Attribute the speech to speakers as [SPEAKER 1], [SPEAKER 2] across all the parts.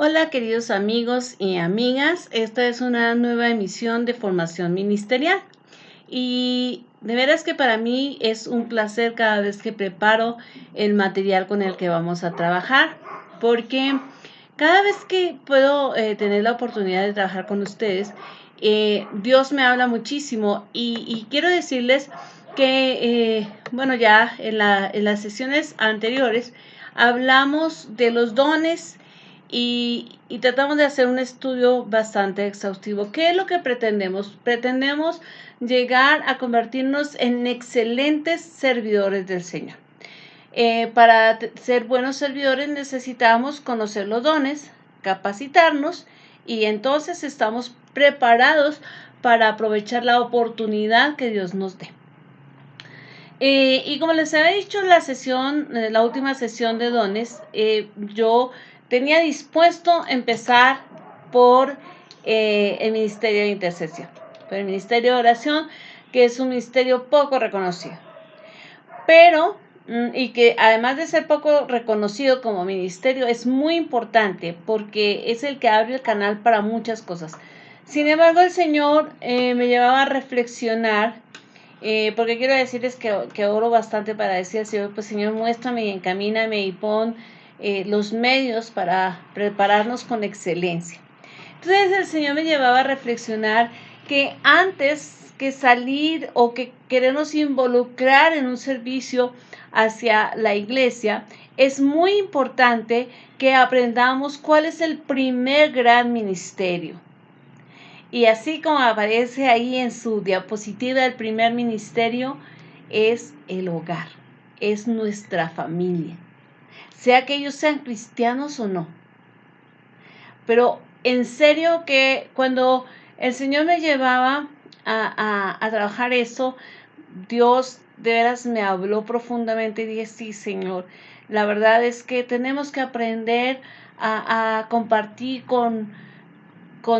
[SPEAKER 1] Hola queridos amigos y amigas, esta es una nueva emisión de Formación Ministerial y de veras que para mí es un placer cada vez que preparo el material con el que vamos a trabajar, porque cada vez que puedo tener la oportunidad de trabajar con ustedes, Dios me habla muchísimo y quiero decirles que, bueno, ya en las sesiones anteriores hablamos de los dones y tratamos de hacer un estudio bastante exhaustivo. ¿Qué es lo que pretendemos? Pretendemos llegar a convertirnos en excelentes servidores del Señor. Para ser buenos servidores necesitamos conocer los dones, capacitarnos y entonces estamos preparados para aprovechar la oportunidad que Dios nos dé. Y como les había dicho en la última sesión de dones, yo tenía dispuesto empezar por el ministerio de intercesión, por el ministerio de oración, que es un ministerio poco reconocido. Pero, y que además de ser poco reconocido como ministerio, es muy importante porque es el que abre el canal para muchas cosas. Sin embargo, el Señor me llevaba a reflexionar porque quiero decirles que oro bastante para decir al Señor, pues Señor, muéstrame y encamíname y pon los medios para prepararnos con excelencia. Entonces el Señor me llevaba a reflexionar que antes que salir o que querernos involucrar en un servicio hacia la iglesia, es muy importante que aprendamos cuál es el primer gran ministerio. Y así como aparece ahí en su diapositiva, el primer ministerio es el hogar, es nuestra familia, sea que ellos sean cristianos o no. Pero en serio que cuando el Señor me llevaba a trabajar eso, Dios de veras me habló profundamente y dije, sí, Señor, la verdad es que tenemos que aprender a compartir con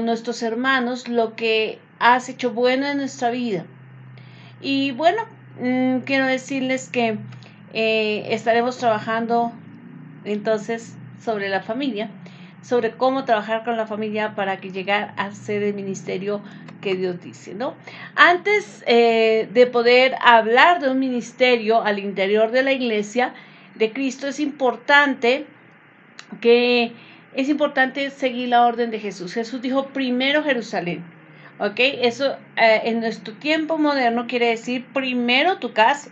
[SPEAKER 1] nuestros hermanos lo que has hecho bueno en nuestra vida. Y bueno, quiero decirles que estaremos trabajando entonces sobre la familia, sobre cómo trabajar con la familia para que llegar a ser el ministerio que Dios dice, ¿no? Antes de poder hablar de un ministerio al interior de la iglesia de Cristo, es importante seguir la orden de Jesús. Jesús dijo primero Jerusalén. ¿Ok? Eso en nuestro tiempo moderno quiere decir primero tu casa.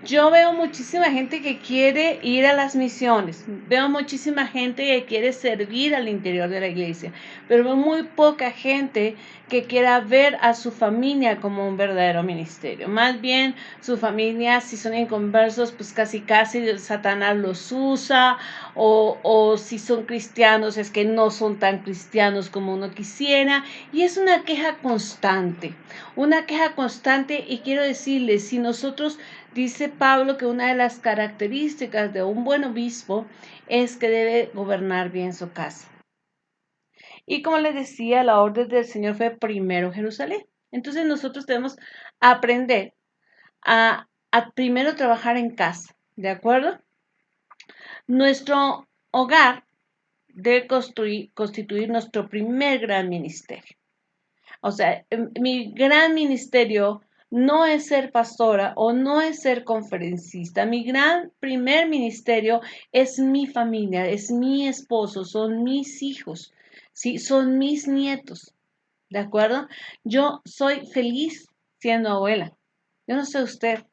[SPEAKER 1] Yo veo muchísima gente que quiere ir a las misiones, veo muchísima gente que quiere servir al interior de la iglesia, pero veo muy poca gente que quiera ver a su familia como un verdadero ministerio. Más bien su familia, si son inconversos, pues casi Satanás los usa, o si son cristianos es que no son tan cristianos como uno quisiera, y es una queja constante y quiero decirles, si nosotros dice Pablo que una de las características de un buen obispo es que debe gobernar bien su casa. Y como les decía, la orden del Señor fue primero Jerusalén. Entonces nosotros debemos aprender a primero trabajar en casa, ¿de acuerdo? Nuestro hogar debe constituir nuestro primer gran ministerio. O sea, mi gran ministerio no es ser pastora o no es ser conferencista. Mi gran primer ministerio es mi familia, es mi esposo, son mis hijos, ¿sí? Son mis nietos, ¿de acuerdo? Yo soy feliz siendo abuela. Yo no sé usted.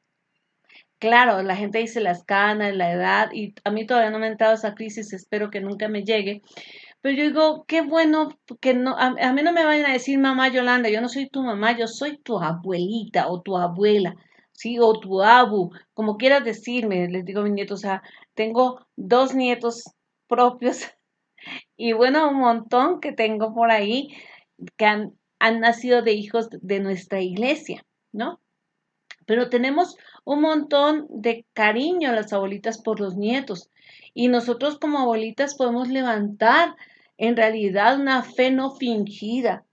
[SPEAKER 1] Claro, la gente dice las canas, la edad, y a mí todavía no me ha entrado esa crisis, espero que nunca me llegue. Pero yo digo, qué bueno que no, a mí no me vayan a decir mamá Yolanda, yo no soy tu mamá, yo soy tu abuelita o tu abuela, ¿sí? O tu abu, como quieras decirme, les digo a mis nietos, o sea, tengo 2 nietos propios y bueno, un montón que tengo por ahí que han nacido de hijos de nuestra iglesia, ¿no? Pero tenemos un montón de cariño a las abuelitas por los nietos. Y nosotros como abuelitas podemos levantar en realidad una fe no fingida.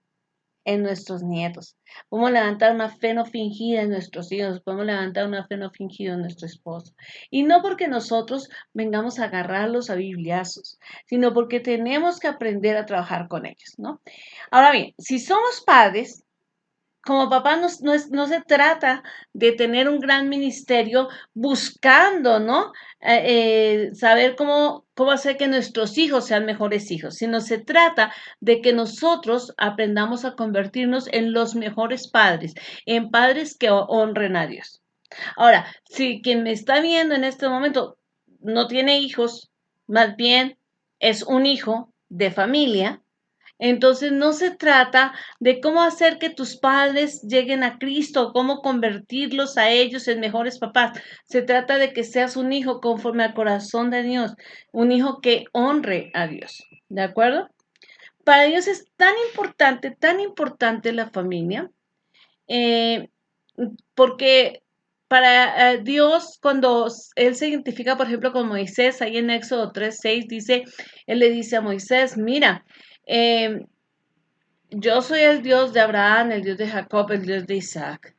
[SPEAKER 1] en nuestros nietos. Podemos levantar una fe no fingida en nuestros hijos, podemos levantar una fe no fingida en nuestro esposo. Y no porque nosotros vengamos a agarrarlos a bibliazos, sino porque tenemos que aprender a trabajar con ellos, ¿no? Ahora bien, si somos padres, como papá no se trata de tener un gran ministerio buscando, ¿no? Saber cómo hacer que nuestros hijos sean mejores hijos, sino se trata de que nosotros aprendamos a convertirnos en los mejores padres, en padres que honren a Dios. Ahora, si quien me está viendo en este momento no tiene hijos, más bien es un hijo de familia, entonces no se trata de cómo hacer que tus padres lleguen a Cristo, cómo convertirlos a ellos en mejores papás. Se trata de que seas un hijo conforme al corazón de Dios, un hijo que honre a Dios. ¿De acuerdo? Para Dios es tan importante la familia, eh, porque para Dios, cuando Él se identifica, por ejemplo, con Moisés, ahí en Éxodo 3:6, dice, Él le dice a Moisés, mira, eh, yo soy el Dios de Abraham, el Dios de Jacob, el Dios de Isaac,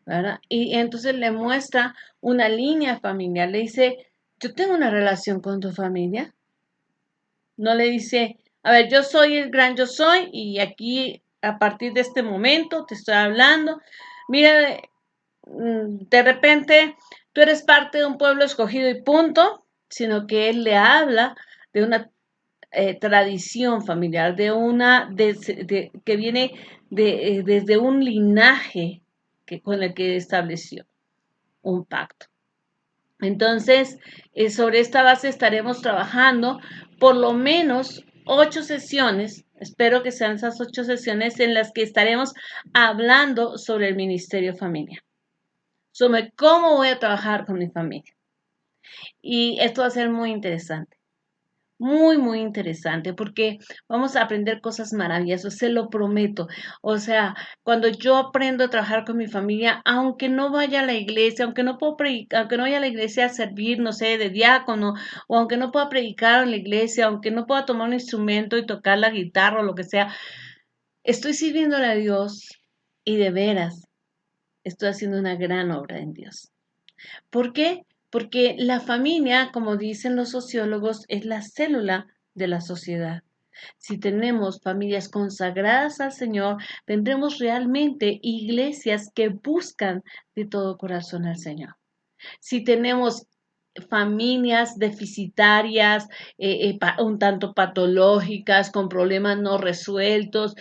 [SPEAKER 1] ¿verdad? Y entonces le muestra una línea familiar, le dice, yo tengo una relación con tu familia. No le dice, a ver, yo soy el gran yo soy y aquí a partir de este momento te estoy hablando. Mira, de repente tú eres parte de un pueblo escogido y punto, sino que él le habla de una tradición familiar, que viene desde un linaje con el que estableció un pacto. Entonces, sobre esta base estaremos trabajando por lo menos 8 sesiones. Espero que sean esas 8 sesiones en las que estaremos hablando sobre el ministerio familiar, sobre cómo voy a trabajar con mi familia. Y esto va a ser muy interesante. Muy, muy interesante porque vamos a aprender cosas maravillosas, se lo prometo. O sea, cuando yo aprendo a trabajar con mi familia, aunque no vaya a la iglesia, aunque no puedo predicar, aunque no vaya a la iglesia a servir, no sé, de diácono, o aunque no pueda predicar en la iglesia, aunque no pueda tomar un instrumento y tocar la guitarra o lo que sea, estoy sirviéndole a Dios y de veras estoy haciendo una gran obra en Dios. ¿Por qué? Porque la familia, como dicen los sociólogos, es la célula de la sociedad. Si tenemos familias consagradas al Señor, tendremos realmente iglesias que buscan de todo corazón al Señor. Si tenemos familias deficitarias, un tanto patológicas, con problemas no resueltos,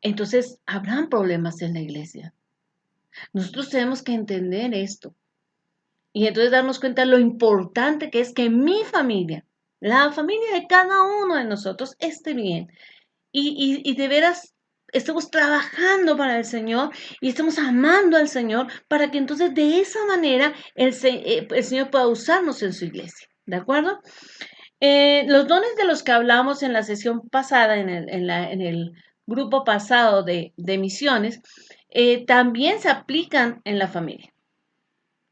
[SPEAKER 1] entonces habrán problemas en la iglesia. Nosotros tenemos que entender esto. Y entonces darnos cuenta lo importante que es que mi familia, la familia de cada uno de nosotros esté bien. Y de veras estemos trabajando para el Señor y estemos amando al Señor para que entonces de esa manera el Señor pueda usarnos en su iglesia. ¿De acuerdo? Los dones de los que hablamos en la sesión pasada, en el grupo pasado de misiones, también se aplican en la familia.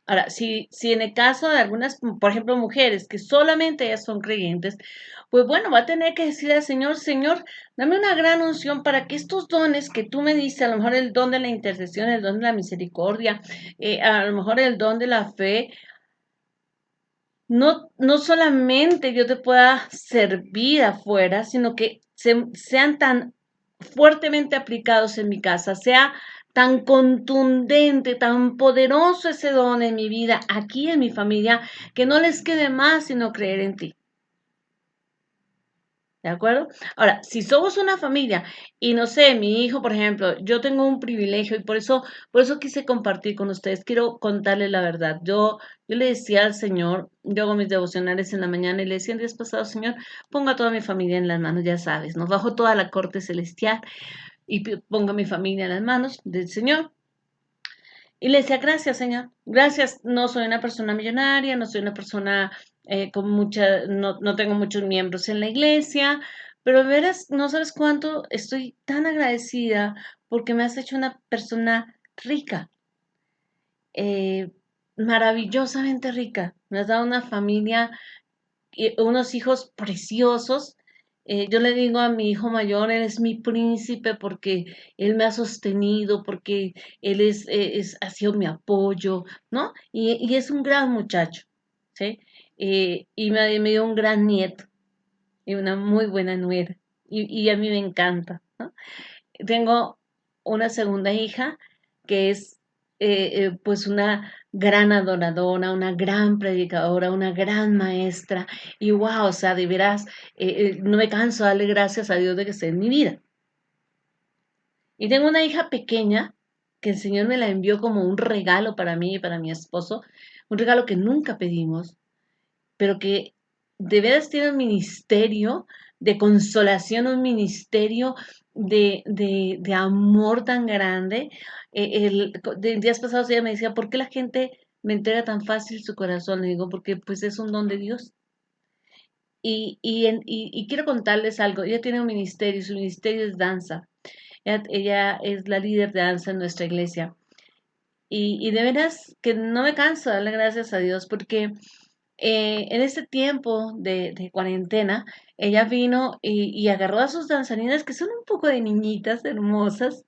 [SPEAKER 1] Ahora, si en el caso de algunas, por ejemplo, mujeres que solamente ellas son creyentes, pues bueno, va a tener que decirle al Señor, Señor, dame una gran unción para que estos dones que tú me dices, a lo mejor el don de la intercesión, el don de la misericordia, a lo mejor el don de la fe, no solamente yo te pueda servir afuera, sino que sean tan fuertemente aplicados en mi casa, sea tan contundente, tan poderoso ese don en mi vida, aquí en mi familia, que no les quede más sino creer en ti. ¿De acuerdo? Ahora, si somos una familia y no sé, mi hijo, por ejemplo, yo tengo un privilegio y por eso quise compartir con ustedes, quiero contarles la verdad. Yo le decía al Señor, yo hago mis devocionales en la mañana y le decía el día pasado, Señor, ponga a toda mi familia en las manos, ya sabes, nos bajo toda la corte celestial y ponga a mi familia en las manos del Señor. Y le decía, gracias, Señor. Gracias, no soy una persona millonaria, no soy una persona no tengo muchos miembros en la iglesia, pero verás, no sabes cuánto estoy tan agradecida porque me has hecho una persona rica, eh, maravillosamente rica. Me has dado una familia, unos hijos preciosos Yo le digo a mi hijo mayor, él es mi príncipe porque él me ha sostenido, porque él ha sido mi apoyo, ¿no? Y es un gran muchacho, ¿sí? Y me dio un gran nieto y una muy buena nuera. Y a mí me encanta, ¿no? Tengo una segunda hija que es pues una gran adoradora, una gran predicadora, una gran maestra y wow, o sea, de veras, no me canso de darle gracias a Dios de que esté en mi vida. Y tengo una hija pequeña que el Señor me la envió como un regalo para mí y para mi esposo, un regalo que nunca pedimos, pero que de veras tiene un ministerio de consolación, un ministerio de amor tan grande. De días pasados ella me decía, ¿por qué la gente me entrega tan fácil su corazón? Le digo, porque pues es un don de Dios. Y quiero contarles algo, ella tiene un ministerio, su ministerio es danza. Ella es la líder de danza en nuestra iglesia. Y de veras que no me canso de darle gracias a Dios porque en este tiempo de cuarentena, ella vino y agarró a sus danzarinas que son un poco de niñitas hermosas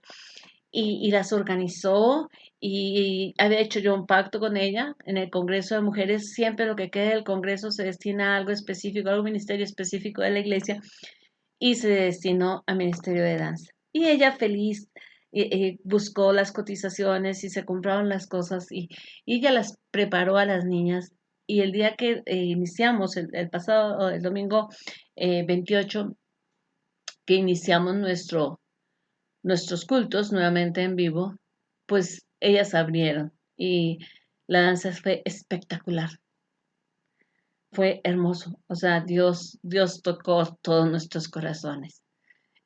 [SPEAKER 1] y las organizó y había hecho yo un pacto con ella en el Congreso de Mujeres. Siempre lo que quede del Congreso se destina a algo específico, a algún ministerio específico de la iglesia y se destinó a Ministerio de Danza. Y ella feliz buscó las cotizaciones y se compraron las cosas y ella las preparó a las niñas. Y el día que iniciamos, el pasado, el domingo 28, que iniciamos nuestros cultos nuevamente en vivo, pues ellas abrieron y la danza fue espectacular. Fue hermoso, o sea, Dios tocó todos nuestros corazones.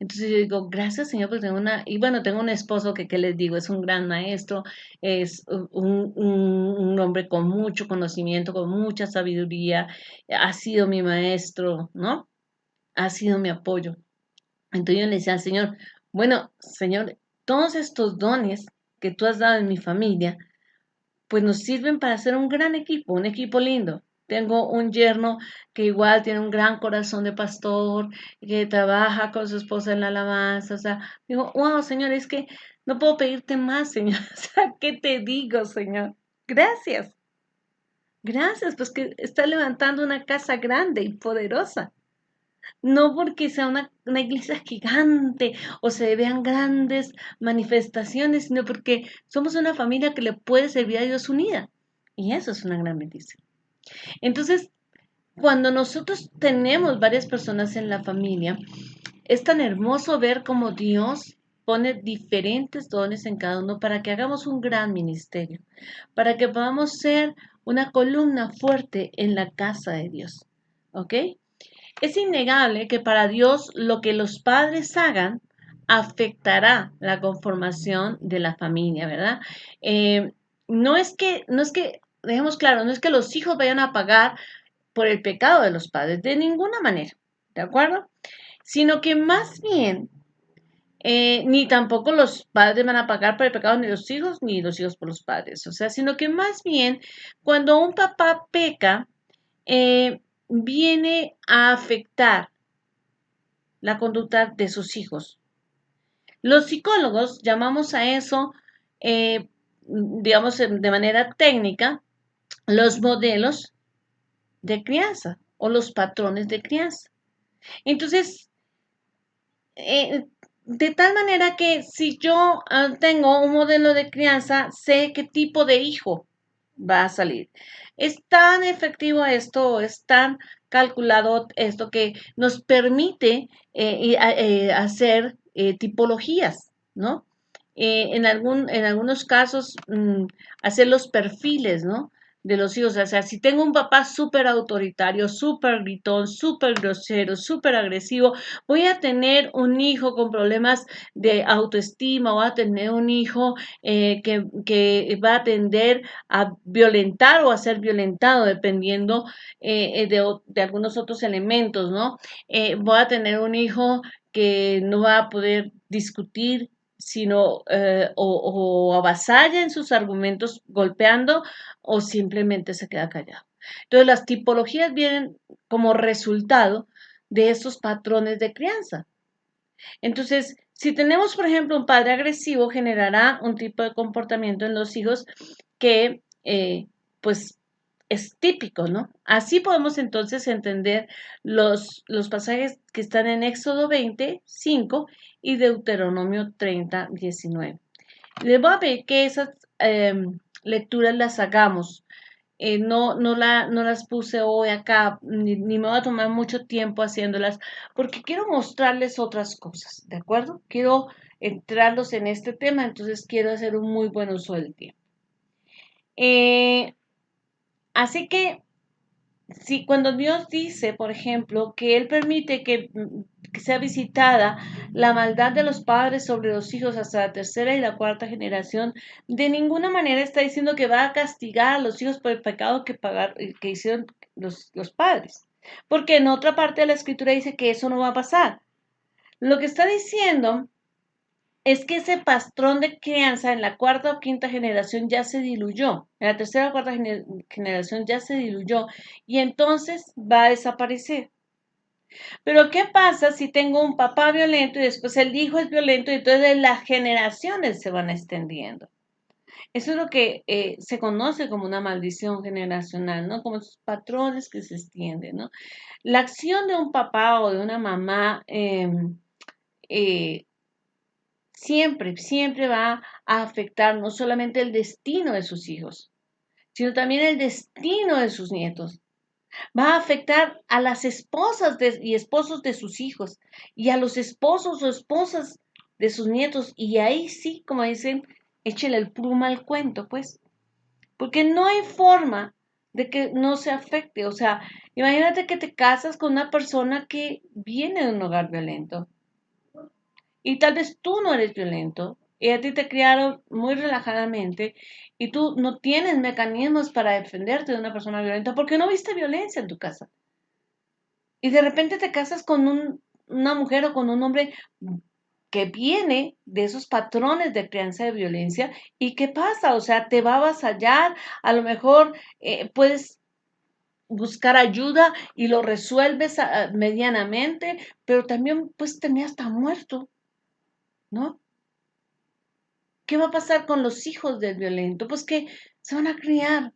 [SPEAKER 1] Entonces yo digo, gracias Señor, porque tengo y bueno, tengo un esposo que, ¿qué les digo? Es un gran maestro, es un hombre con mucho conocimiento, con mucha sabiduría, ha sido mi maestro, ¿no? Ha sido mi apoyo. Entonces yo le decía al Señor, bueno, Señor, todos estos dones que tú has dado en mi familia, pues nos sirven para hacer un equipo lindo. Tengo un yerno que igual tiene un gran corazón de pastor, que trabaja con su esposa en la alabanza. O sea, digo, wow, Señor, es que no puedo pedirte más, Señor. O sea, ¿qué te digo, Señor? Gracias. Gracias, pues que está levantando una casa grande y poderosa. No porque sea una iglesia gigante o se vean grandes manifestaciones, sino porque somos una familia que le puede servir a Dios unida. Y eso es una gran bendición. Entonces, cuando nosotros tenemos varias personas en la familia, es tan hermoso ver cómo Dios pone diferentes dones en cada uno para que hagamos un gran ministerio, para que podamos ser una columna fuerte en la casa de Dios. ¿Ok? Es innegable que para Dios lo que los padres hagan afectará la conformación de la familia, ¿verdad? Eh, no es que, dejemos claro, no es que los hijos vayan a pagar por el pecado de los padres, de ninguna manera, ¿de acuerdo? Sino que más bien, ni tampoco los padres van a pagar por el pecado ni los hijos, ni los hijos por los padres, o sea, sino que más bien, cuando un papá peca, viene a afectar la conducta de sus hijos. Los psicólogos llamamos a eso, digamos, de manera técnica, los modelos de crianza o los patrones de crianza. Entonces, de tal manera que si yo tengo un modelo de crianza, sé qué tipo de hijo va a salir. Es tan efectivo esto, es tan calculado esto que nos permite hacer tipologías, ¿no? En algunos casos, hacer los perfiles, ¿no? De los hijos. O sea, si tengo un papá súper autoritario, súper gritón, súper grosero, súper agresivo, voy a tener un hijo con problemas de autoestima, voy a tener un hijo que va a tender a violentar o a ser violentado, dependiendo de algunos otros elementos, ¿no? Voy a tener un hijo que no va a poder discutir, sino o avasalla en sus argumentos golpeando o simplemente se queda callado. Entonces las tipologías vienen como resultado de esos patrones de crianza. Entonces, si tenemos, por ejemplo, un padre agresivo, generará un tipo de comportamiento en los hijos que, pues, es típico, ¿no? Así podemos entonces entender los pasajes que están en Éxodo 20:5 y Deuteronomio 30:19. Les voy a pedir que esas lecturas las hagamos. No las puse hoy acá, ni me voy a tomar mucho tiempo haciéndolas, porque quiero mostrarles otras cosas, ¿de acuerdo? Quiero entrarlos en este tema, entonces quiero hacer un muy buen uso del tiempo. Así que, si cuando Dios dice, por ejemplo, que Él permite que sea visitada la maldad de los padres sobre los hijos hasta la tercera y la cuarta generación, de ninguna manera está diciendo que va a castigar a los hijos por el pecado que hicieron los padres. Porque en otra parte de la escritura dice que eso no va a pasar. Lo que está diciendo es que ese patrón de crianza en la cuarta o quinta generación ya se diluyó, en la tercera o cuarta generación ya se diluyó y entonces va a desaparecer. Pero ¿qué pasa si tengo un papá violento y después el hijo es violento y entonces las generaciones se van extendiendo? Eso es lo que se conoce como una maldición generacional, ¿no? Como esos patrones que se extienden, ¿no? La acción de un papá o de una mamá eh, siempre va a afectar no solamente el destino de sus hijos, sino también el destino de sus nietos. Va a afectar a las esposas y esposos de sus hijos y a los esposos o esposas de sus nietos. Y ahí sí, como dicen, échele el pluma al cuento, pues, porque no hay forma de que no se afecte. O sea, imagínate que te casas con una persona que viene de un hogar violento. Y tal vez tú no eres violento y a ti te criaron muy relajadamente y tú no tienes mecanismos para defenderte de una persona violenta porque no viste violencia en tu casa. Y de repente te casas con una mujer o con un hombre que viene de esos patrones de crianza de violencia. ¿Y qué pasa? O sea, te va a avasallar, a lo mejor puedes buscar ayuda y lo resuelves medianamente, pero también puedes terminar hasta muerto, ¿no? ¿Qué va a pasar con los hijos del violento? Pues que se van a criar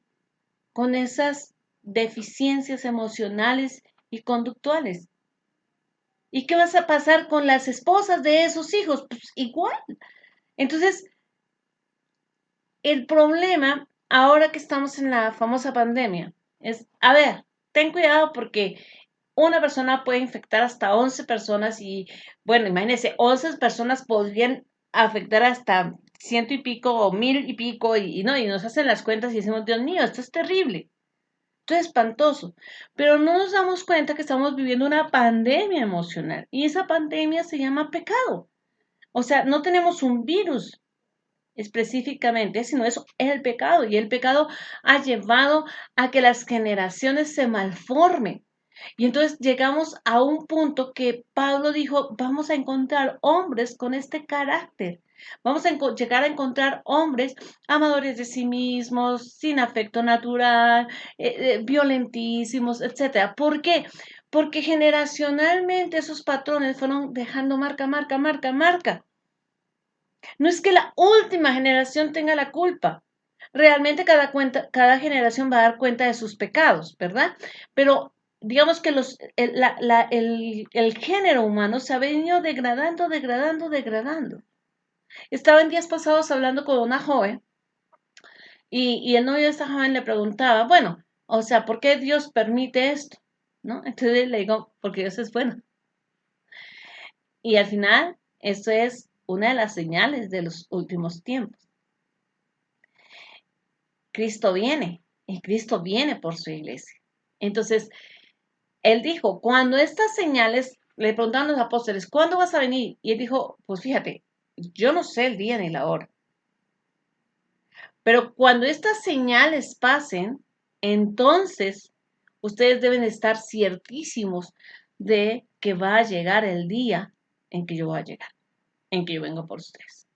[SPEAKER 1] con esas deficiencias emocionales y conductuales. ¿Y qué va a pasar con las esposas de esos hijos? Pues igual. Entonces, el problema, ahora que estamos en la famosa pandemia, es, a ver, ten cuidado porque una persona puede infectar hasta 11 personas y, bueno, imagínense, 11 personas podrían afectar hasta ciento y pico o mil y pico y no, y nos hacen las cuentas y decimos, Dios mío, esto es terrible, esto es espantoso, pero no nos damos cuenta que estamos viviendo una pandemia emocional y esa pandemia se llama pecado. O sea, no tenemos un virus específicamente, sino eso es el pecado y el pecado ha llevado a que las generaciones se malformen. Y entonces llegamos a un punto que Pablo dijo, vamos a encontrar hombres con este carácter. Vamos a llegar a encontrar hombres amadores de sí mismos, sin afecto natural, violentísimos, etcétera. ¿Por qué? Porque generacionalmente esos patrones fueron dejando marca, marca, marca, marca. No es que la última generación tenga la culpa. Realmente cada generación va a dar cuenta de sus pecados, ¿verdad? Pero digamos que el género humano se ha venido degradando, degradando, degradando. Estaba en días pasados hablando con una joven y el novio de esta joven le preguntaba, bueno, o sea, ¿por qué Dios permite esto? ¿No? Entonces le digo, porque Dios es bueno. Y al final, esto es una de las señales de los últimos tiempos. Cristo viene y Cristo viene por su iglesia. Entonces, él dijo, cuando estas señales, le preguntaron a los apóstoles, ¿cuándo vas a venir? Y él dijo, pues fíjate, yo no sé el día ni la hora, pero cuando estas señales pasen, entonces ustedes deben estar ciertísimos de que va a llegar el día en que yo voy a llegar, en que yo vengo por ustedes.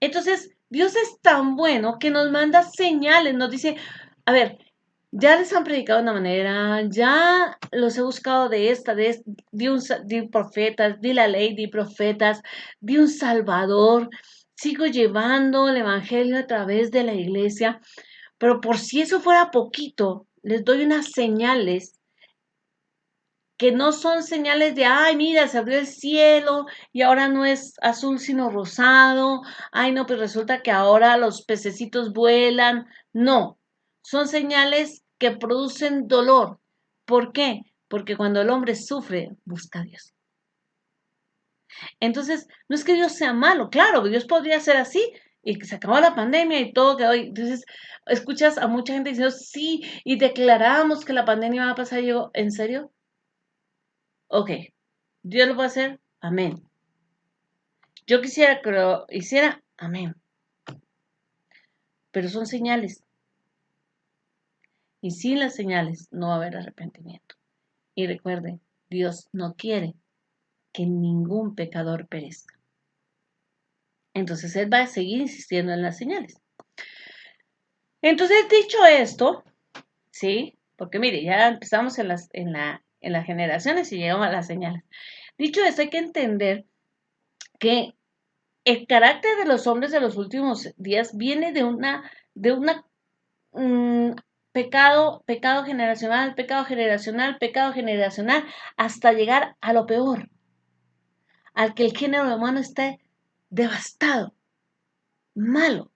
[SPEAKER 1] Entonces, Dios es tan bueno que nos manda señales, nos dice, a ver, ya les han predicado de una manera, ya los he buscado di profetas, di la ley, di profetas, di un salvador, sigo llevando el evangelio a través de la iglesia, pero por si eso fuera poquito, les doy unas señales que no son señales de, ay, mira, se abrió el cielo y ahora no es azul sino rosado, ay, no, pues resulta que ahora los pececitos vuelan. No, son señales que producen dolor. ¿Por qué? Porque cuando el hombre sufre, busca a Dios. Entonces, no es que Dios sea malo, claro, Dios podría ser así y que se acabó la pandemia y todo quedó. Entonces, escuchas a mucha gente diciendo, sí, y declaramos que la pandemia va a pasar. Y yo, ¿en serio? Ok, Dios lo va a hacer, amén. Yo quisiera que lo hiciera, amén. Pero son señales. Y sin las señales no va a haber arrepentimiento. Y recuerden, Dios no quiere que ningún pecador perezca. Entonces Él va a seguir insistiendo en las señales. Entonces, dicho esto, ¿sí? Porque mire, ya empezamos en las generaciones y llegamos a las señales. Dicho esto, hay que entender que el carácter de los hombres de los últimos días viene de una mm, pecado generacional, pecado generacional, pecado generacional, hasta llegar a lo peor, al que el género humano esté devastado, malo,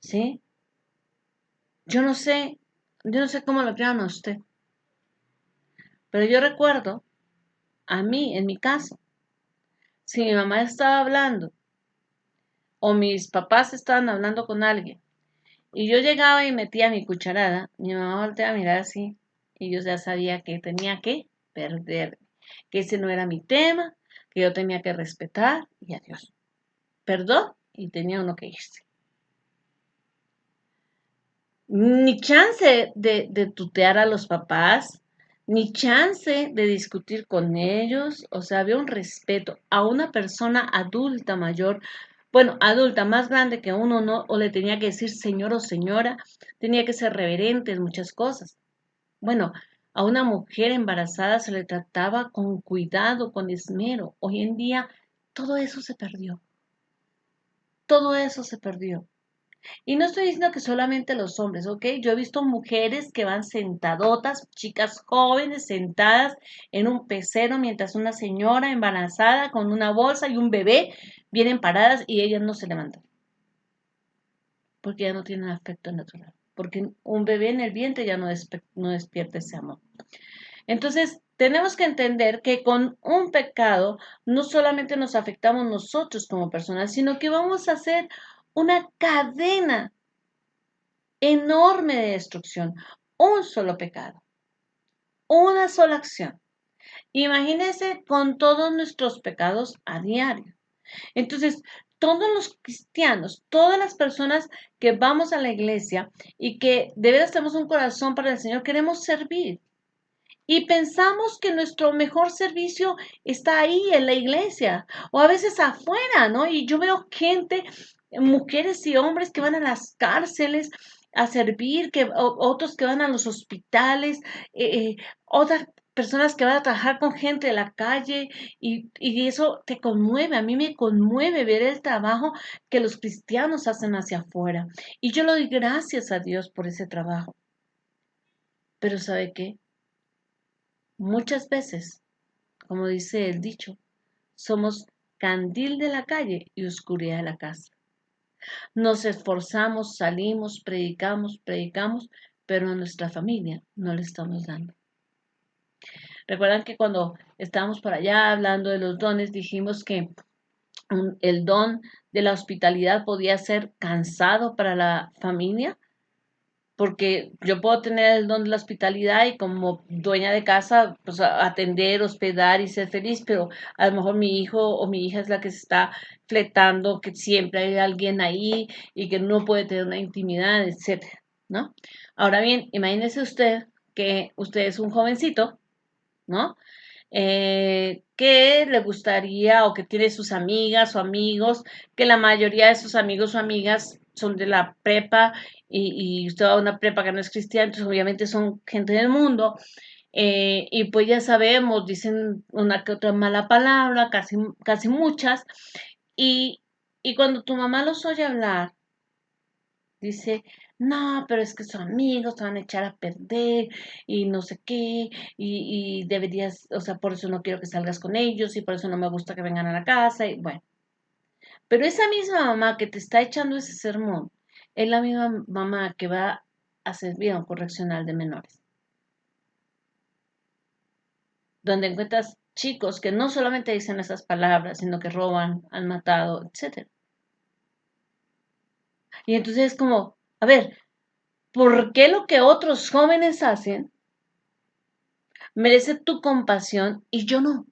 [SPEAKER 1] ¿sí? Yo no sé, yo no sé cómo lo llaman a usted, pero yo recuerdo, a mí, en mi caso, si mi mamá estaba hablando o mis papás estaban hablando con alguien y yo llegaba y metía mi cucharada, mi mamá volteaba a mirar así y yo ya sabía que tenía que perder, que ese no era mi tema, que yo tenía que respetar y adiós. Perdón y tenía uno que irse. Ni chance de tutear a los papás, ni chance de discutir con ellos, o sea, había un respeto a una persona adulta mayor, bueno, adulta más grande que uno, no, o le tenía que decir señor o señora, tenía que ser reverente en muchas cosas. Bueno, a una mujer embarazada se le trataba con cuidado, con esmero. Hoy en día todo eso se perdió, todo eso se perdió. Y no estoy diciendo que solamente los hombres, ¿ok? Yo he visto mujeres que van sentadotas, chicas jóvenes sentadas en un pecero mientras una señora embarazada con una bolsa y un bebé vienen paradas y ellas no se levantan, porque ya no tienen afecto natural, porque un bebé en el vientre ya no despierta ese amor. Entonces, tenemos que entender que con un pecado no solamente nos afectamos nosotros como personas, sino que vamos a hacer una cadena enorme de destrucción. Un solo pecado, una sola acción. Imagínense con todos nuestros pecados a diario. Entonces, todos los cristianos, todas las personas que vamos a la iglesia y que de verdad tenemos un corazón para el Señor, queremos servir. Y pensamos que nuestro mejor servicio está ahí en la iglesia o a veces afuera, ¿no? Y yo veo gente, mujeres y hombres que van a las cárceles a servir, otros que van a los hospitales, otras personas que van a trabajar con gente de la calle y eso te conmueve. A mí me conmueve ver el trabajo que los cristianos hacen hacia afuera. Y yo le doy gracias a Dios por ese trabajo. Pero ¿sabe qué? Muchas veces, como dice el dicho, somos candil de la calle y oscuridad de la casa. Nos esforzamos, salimos, predicamos, pero a nuestra familia no le estamos dando. Recuerdan que cuando estábamos por allá hablando de los dones, dijimos que el don de la hospitalidad podía ser cansado para la familia, porque yo puedo tener el don de la hospitalidad y como dueña de casa, pues atender, hospedar y ser feliz, pero a lo mejor mi hijo o mi hija es la que se está fletando, que siempre hay alguien ahí y que no puede tener una intimidad, etcétera, ¿no? Ahora bien, imagínese usted que usted es un jovencito, ¿no? Que le gustaría o que tiene sus amigas o amigos, que la mayoría de sus amigos o amigas son de la prepa y usted va a una prepa que no es cristiana, entonces obviamente son gente del mundo. Y pues ya sabemos, dicen una que otra mala palabra, casi muchas. Y, y cuando tu mamá los oye hablar, dice, no, pero es que son amigos, te van a echar a perder y no sé qué, y deberías, o sea, por eso no quiero que salgas con ellos y por eso no me gusta que vengan a la casa y bueno. Pero esa misma mamá que te está echando ese sermón es la misma mamá que va a servir a un correccional de menores, donde encuentras chicos que no solamente dicen esas palabras, sino que roban, han matado, etcétera. Y entonces es como, a ver, ¿por qué lo que otros jóvenes hacen merece tu compasión y yo no?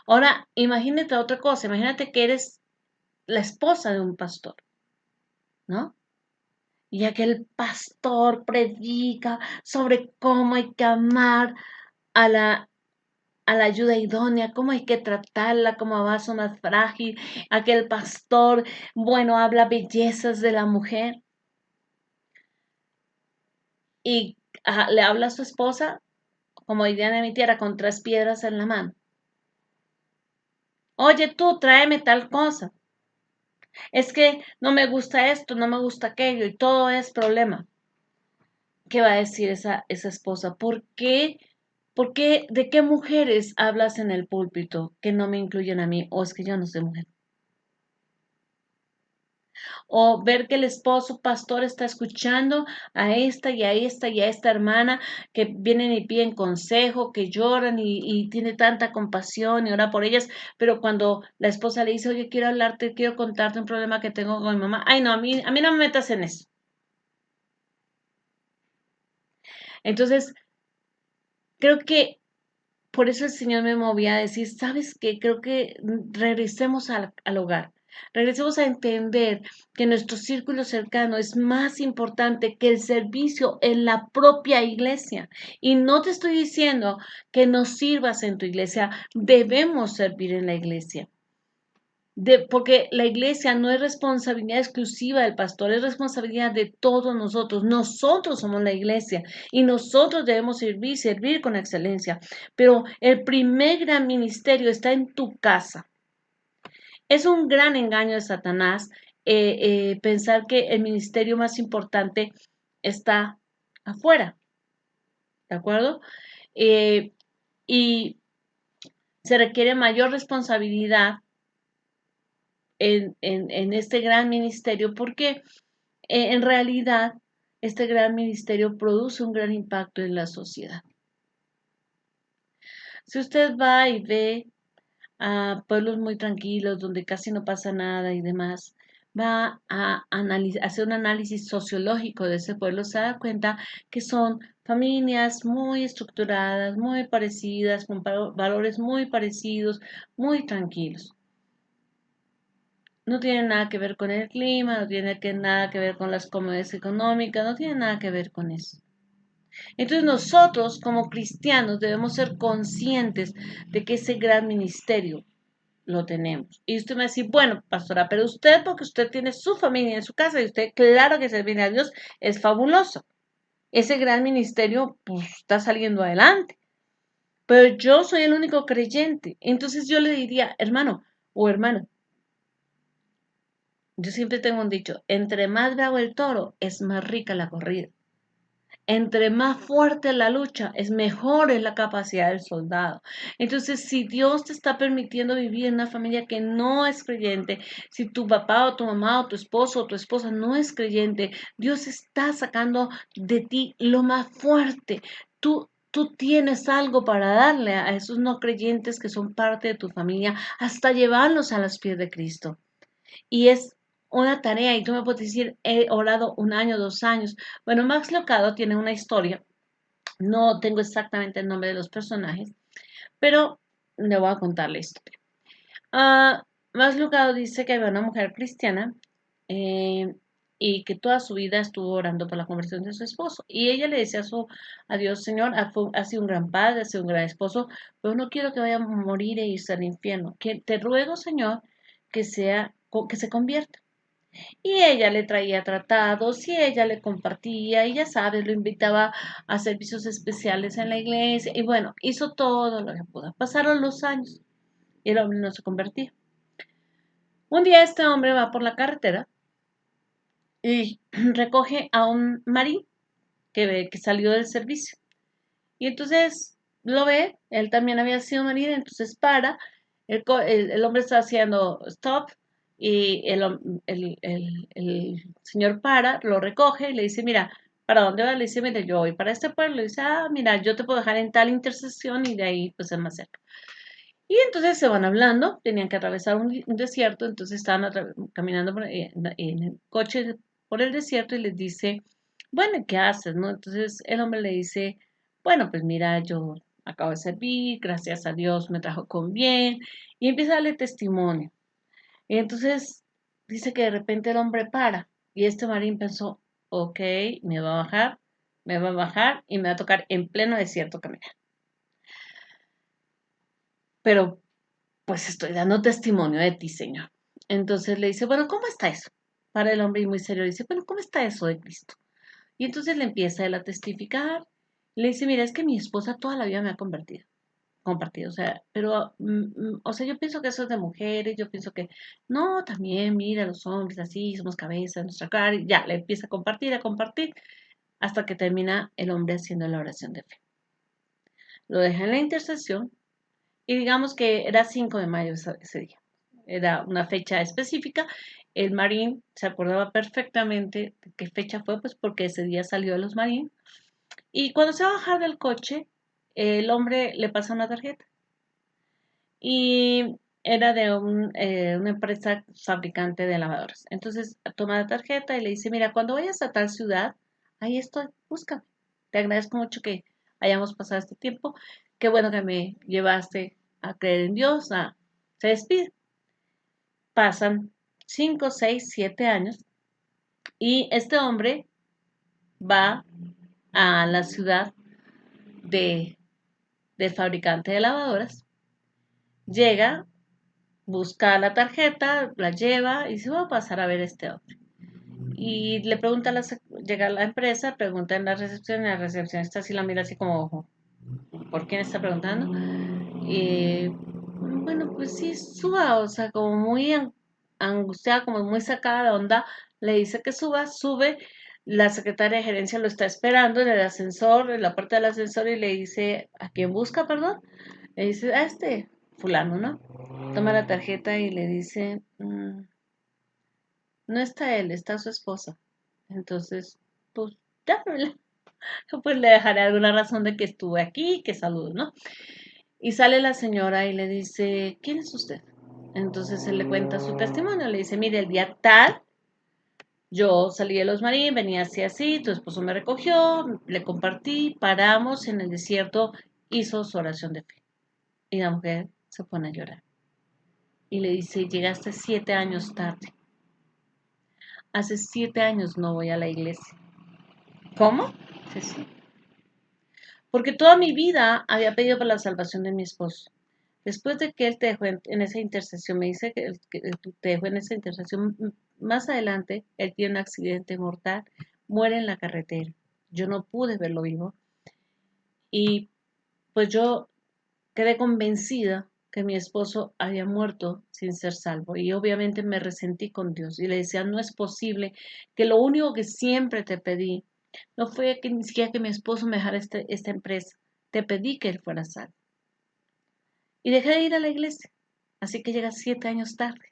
[SPEAKER 1] Ahora, imagínate otra cosa, imagínate que eres la esposa de un pastor, ¿no? Y aquel pastor predica sobre cómo hay que amar a la ayuda idónea, cómo hay que tratarla como vaso más frágil. Aquel pastor, bueno, habla bellezas de la mujer y le habla a su esposa, como dirían en mi tierra, con 3 piedras en la mano. Oye, tú, tráeme tal cosa. Es que no me gusta esto, no me gusta aquello y todo es problema. ¿Qué va a decir esa esposa? ¿Por qué, de qué mujeres hablas en el púlpito que no me incluyen a mí? O es que yo no soy mujer. O ver que el esposo pastor está escuchando a esta y a esta y a esta hermana que vienen y piden consejo, que lloran y tiene tanta compasión y ora por ellas, pero cuando la esposa le dice, oye, quiero hablarte, quiero contarte un problema que tengo con mi mamá, ay no, a mí no me metas en eso. Entonces, creo que por eso el Señor me movía a decir, ¿sabes qué? Creo que regresemos al hogar. Regresemos a entender que nuestro círculo cercano es más importante que el servicio en la propia iglesia. Y no te estoy diciendo que no sirvas en tu iglesia, debemos servir en la iglesia. Porque la iglesia no es responsabilidad exclusiva del pastor, es responsabilidad de todos nosotros. Nosotros somos la iglesia y nosotros debemos servir con excelencia. Pero el primer gran ministerio está en tu casa. Es un gran engaño de Satanás pensar que el ministerio más importante está afuera, ¿de acuerdo? Eh, y se requiere mayor responsabilidad en este gran ministerio porque en realidad este gran ministerio produce un gran impacto en la sociedad. Si usted va y ve a pueblos muy tranquilos donde casi no pasa nada y demás, va a hacer un análisis sociológico de ese pueblo, se da cuenta que son familias muy estructuradas, muy parecidas, con valores muy parecidos, muy tranquilos. No tiene nada que ver con el clima, no tiene nada que ver con las comodidades económicas, no tiene nada que ver con eso. Entonces nosotros como cristianos debemos ser conscientes de que ese gran ministerio lo tenemos. Y usted me dice, bueno, pastora, pero usted, porque usted tiene su familia en su casa y usted, claro que servir a Dios es fabuloso. Ese gran ministerio, pues, está saliendo adelante. Pero yo soy el único creyente. Entonces yo le diría, hermano o hermana, yo siempre tengo un dicho, entre más bravo el toro, es más rica la corrida. Entre más fuerte la lucha, es mejor es la capacidad del soldado. Entonces, si Dios te está permitiendo vivir en una familia que no es creyente, si tu papá o tu mamá o tu esposo o tu esposa no es creyente, Dios está sacando de ti lo más fuerte. Tú tienes algo para darle a esos no creyentes que son parte de tu familia, hasta llevarlos a los pies de Cristo. Y es una tarea, y tú me puedes decir, he orado 1 año, 2 años. Bueno, Max Lucado tiene una historia, no tengo exactamente el nombre de los personajes, pero le voy a contar la historia. Max Lucado dice que había una mujer cristiana eh, y que toda su vida estuvo orando por la conversión de su esposo. Y ella le decía a Dios, Señor, ha sido un gran padre, ha sido un gran esposo, pero no quiero que vaya a morir e irse al infierno. Que te ruego, Señor, que sea que se convierta. Y ella le traía tratados y ella le compartía y ya sabes, lo invitaba a servicios especiales en la iglesia y bueno, hizo todo lo que pudo. Pasaron los años y el hombre no se convertía. Un día este hombre va por la carretera y recoge a un marín que salió del servicio. Y entonces lo ve, él también había sido marín, entonces para, el hombre está haciendo stop y el señor para, lo recoge y le dice, mira, ¿para dónde vas? Le dice, mira, yo voy para este pueblo. Le dice, ah, mira, yo te puedo dejar en tal intersección y de ahí pues es más cerca. Y entonces se van hablando, tenían que atravesar un desierto, entonces estaban caminando en el coche por el desierto y les dice, bueno, ¿qué haces? ¿No? Entonces el hombre le dice, bueno, pues mira, yo acabo de servir, gracias a Dios me trajo con bien, y empieza a darle testimonio. Y entonces dice que de repente el hombre para, y este marín pensó, ok, me va a bajar y me va a tocar en pleno desierto caminar. Pero pues estoy dando testimonio de ti, Señor. Entonces le dice, bueno, ¿cómo está eso? Para el hombre y muy serio le dice, bueno, ¿cómo está eso de Cristo? Y entonces le empieza él a testificar. Le dice, mira, es que mi esposa toda la vida me ha compartido, o sea, pero, o sea, yo pienso que eso es de mujeres, yo pienso que, no, también, mira, los hombres así, somos cabeza de nuestra cara, y ya, le empieza a compartir, hasta que termina el hombre haciendo la oración de fe. Lo deja en la intercesión, y digamos que era 5 de mayo ese día. Era una fecha específica. El Marín se acordaba perfectamente de qué fecha fue, pues porque ese día salió de los Marín. Y cuando se va a bajar del coche, el hombre le pasa una tarjeta. Y era de una empresa fabricante de lavadoras. Entonces toma la tarjeta y le dice, mira, cuando vayas a tal ciudad, ahí estoy, búscame. Te agradezco mucho que hayamos pasado este tiempo. Qué bueno que me llevaste a creer en Dios. Se despide. Pasan 5, 6, 7 años y este hombre va a la ciudad de, del fabricante de lavadoras, llega, busca la tarjeta, la lleva y se va a pasar a ver a este hombre. Y le pregunta, llega a la empresa, pregunta en la recepcionista si la mira así como, ojo, ¿por quién está preguntando? Y bueno, pues sí, suba, o sea, como muy angustiada, como muy sacada de onda, le dice que suba, sube, la secretaria de gerencia lo está esperando en el ascensor, en la puerta del ascensor y le dice, ¿a quién busca, perdón? Le dice, a este fulano, ¿no? Toma la tarjeta y le dice, no está él, está su esposa. Entonces, pues, llámela. Pues le dejaré alguna razón de que estuve aquí, que saludo, ¿no? Y sale la señora y le dice, ¿quién es usted? Entonces él le cuenta su testimonio, le dice, mire, el día tal, yo salí de los Marín, venía así así, tu esposo me recogió, le compartí, paramos en el desierto, hizo su oración de fe. Y la mujer se pone a llorar. Y le dice, llegaste 7 años tarde. Hace 7 años no voy a la iglesia. ¿Cómo? Sí, sí. Porque toda mi vida había pedido por la salvación de mi esposo. Después de que él te dejó en esa intercesión, me dice que te dejó en esa intercesión, más adelante él tiene un accidente mortal, muere en la carretera. Yo no pude verlo vivo y pues yo quedé convencida que mi esposo había muerto sin ser salvo y obviamente me resentí con Dios y le decía, no es posible que lo único que siempre te pedí no fue que ni siquiera que mi esposo me dejara esta empresa, te pedí que él fuera salvo. Y dejé de ir a la iglesia, así que llega 7 años tarde.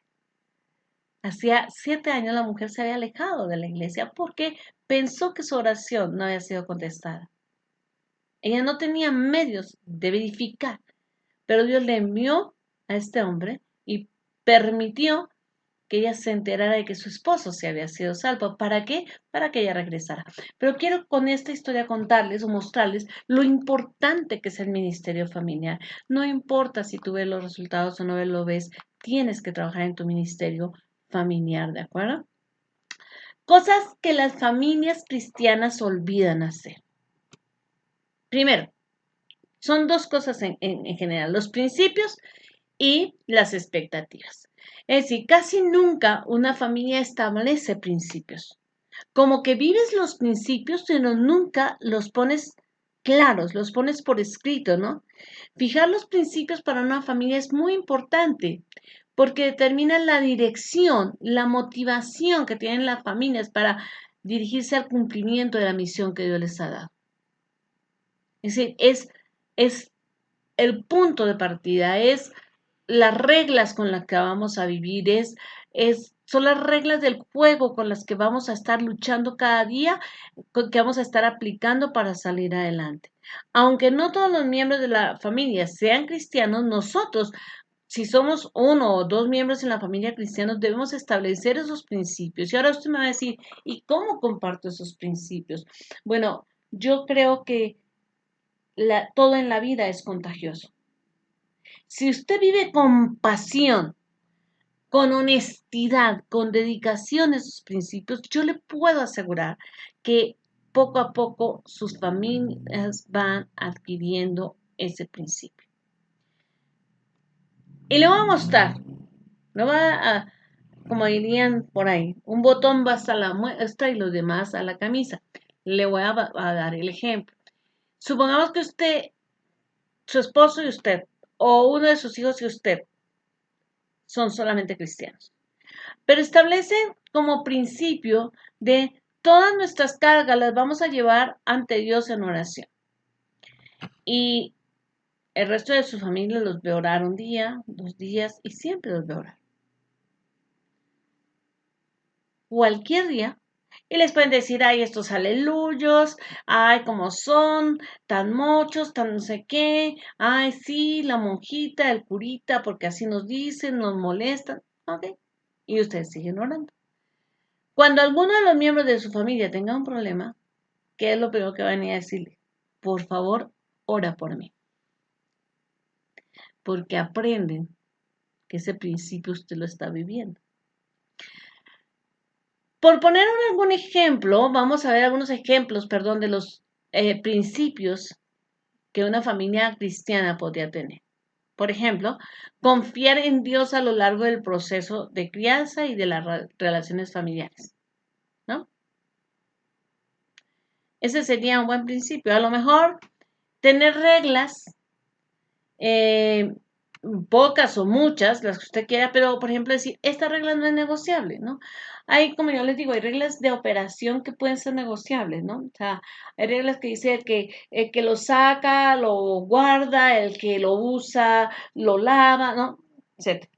[SPEAKER 1] Hacía 7 años la mujer se había alejado de la iglesia porque pensó que su oración no había sido contestada. Ella no tenía medios de verificar, pero Dios le envió a este hombre y permitió que ella se enterara de que su esposo se había sido salvo. ¿Para qué? Para que ella regresara. Pero quiero con esta historia contarles o mostrarles lo importante que es el ministerio familiar. No importa si tú ves los resultados o no lo ves, tienes que trabajar en tu ministerio familiar, ¿de acuerdo? Cosas que las familias cristianas olvidan hacer. Primero, son dos cosas en general, los principios y las expectativas. Es decir, casi nunca una familia establece principios. Como que vives los principios, pero nunca los pones claros, los pones por escrito, ¿no? Fijar los principios para una familia es muy importante porque determinan la dirección, la motivación que tienen las familias para dirigirse al cumplimiento de la misión que Dios les ha dado. Es decir, es el punto de partida, es las reglas con las que vamos a vivir, son las reglas del juego con las que vamos a estar luchando cada día, que vamos a estar aplicando para salir adelante. Aunque no todos los miembros de la familia sean cristianos, nosotros, si somos uno o dos miembros en la familia cristianos, debemos establecer esos principios. Y ahora usted me va a decir, ¿y cómo comparto esos principios? Bueno, yo creo que todo en la vida es contagioso. Si usted vive con pasión, con honestidad, con dedicación a esos principios, yo le puedo asegurar que poco a poco sus familias van adquiriendo ese principio. Y le voy a mostrar, le voy a, como dirían por ahí, un botón va hasta la muestra y los demás a la camisa. Le voy a dar el ejemplo. Supongamos que usted, su esposo y usted, o uno de sus hijos y usted, son solamente cristianos. Pero establecen como principio de todas nuestras cargas las vamos a llevar ante Dios en oración. Y el resto de su familia los ve orar un día, 2 días y siempre los ve orar. Cualquier día. Y les pueden decir, ay, estos aleluyos, ay, como son, tan mochos, tan no sé qué, ay, sí, la monjita, el curita, porque así nos dicen, nos molestan, ok. Y ustedes siguen orando. Cuando alguno de los miembros de su familia tenga un problema, ¿qué es lo primero que van a ir a decirle? Por favor, ora por mí. Porque aprenden que ese principio usted lo está viviendo. Por poner algún ejemplo, vamos a ver algunos ejemplos, perdón, de los principios que una familia cristiana podría tener. Por ejemplo, confiar en Dios a lo largo del proceso de crianza y de las relaciones familiares, ¿no? Ese sería un buen principio. A lo mejor tener reglas, eh, pocas o muchas, las que usted quiera, pero por ejemplo decir, esta regla no es negociable, ¿no? Hay, como yo les digo, hay reglas de operación que pueden ser negociables, ¿no? O sea, hay reglas que dice el que lo saca, lo guarda, el que lo usa, lo lava, ¿no? Etcétera.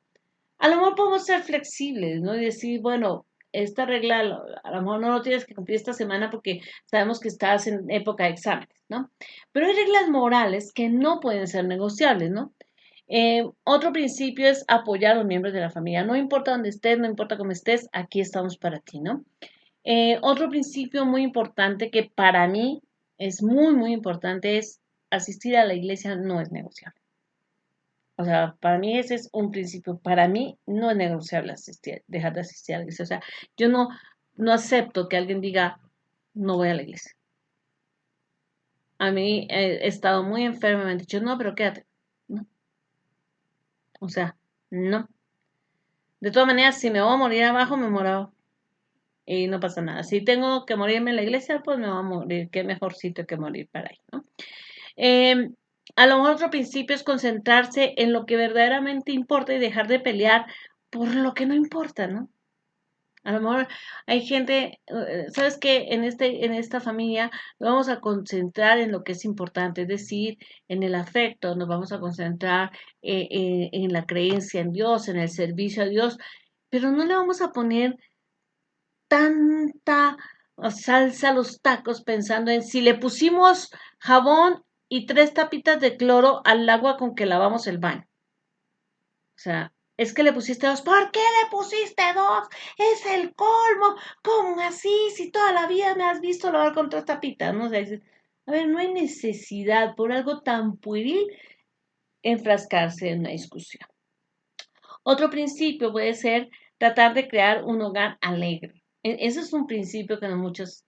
[SPEAKER 1] A lo mejor podemos ser flexibles, ¿no? Y decir, bueno, esta regla a lo mejor no lo tienes que cumplir esta semana porque sabemos que estás en época de exámenes, ¿no? Pero hay reglas morales que no pueden ser negociables, ¿no? Otro principio es apoyar a los miembros de la familia. No importa dónde estés, no importa cómo estés, aquí estamos para ti, ¿no? Otro principio muy importante que para mí es muy, muy importante es asistir a la iglesia no es negociable. O sea, para mí ese es un principio. Para mí no es negociable dejar de asistir a la iglesia. O sea, yo no acepto que alguien diga, no voy a la iglesia. A mí he estado muy enferma, me han dicho, no, pero quédate. No. O sea, no. De todas maneras, si me voy a morir abajo, me muero y no pasa nada. Si tengo que morirme en la iglesia, pues me voy a morir. Qué mejor sitio que morir para ahí, ¿no? Eh, a lo mejor otro principio es concentrarse en lo que verdaderamente importa y dejar de pelear por lo que no importa, ¿no? A lo mejor hay gente, ¿sabes qué? En esta familia nos vamos a concentrar en lo que es importante, es decir, en el afecto, nos vamos a concentrar en la creencia en Dios, en el servicio a Dios, pero no le vamos a poner tanta salsa a los tacos pensando en si le pusimos jabón y 3 tapitas de cloro al agua con que lavamos el baño. O sea, es que le pusiste 2. ¿Por qué le pusiste 2? Es el colmo. ¿Cómo así? Si toda la vida me has visto lavar con 3 tapitas, ¿no? O sea, dices, a ver, no hay necesidad por algo tan pueril enfrascarse en una discusión. Otro principio puede ser tratar de crear un hogar alegre. Ese es un principio que no muchas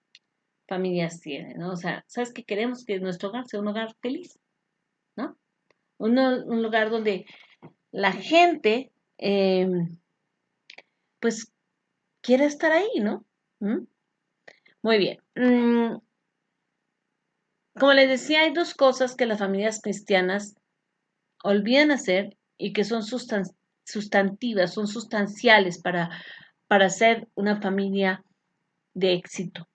[SPEAKER 1] familias tienen, ¿no? O sea, ¿sabes qué? Queremos que nuestro hogar sea un hogar feliz, ¿no? Un lugar donde la gente pues quiera estar ahí, ¿no? ¿Mm? Muy bien. Como les decía, hay dos cosas que las familias cristianas olvidan hacer y que son sustantivas, son sustanciales para ser una familia de éxito,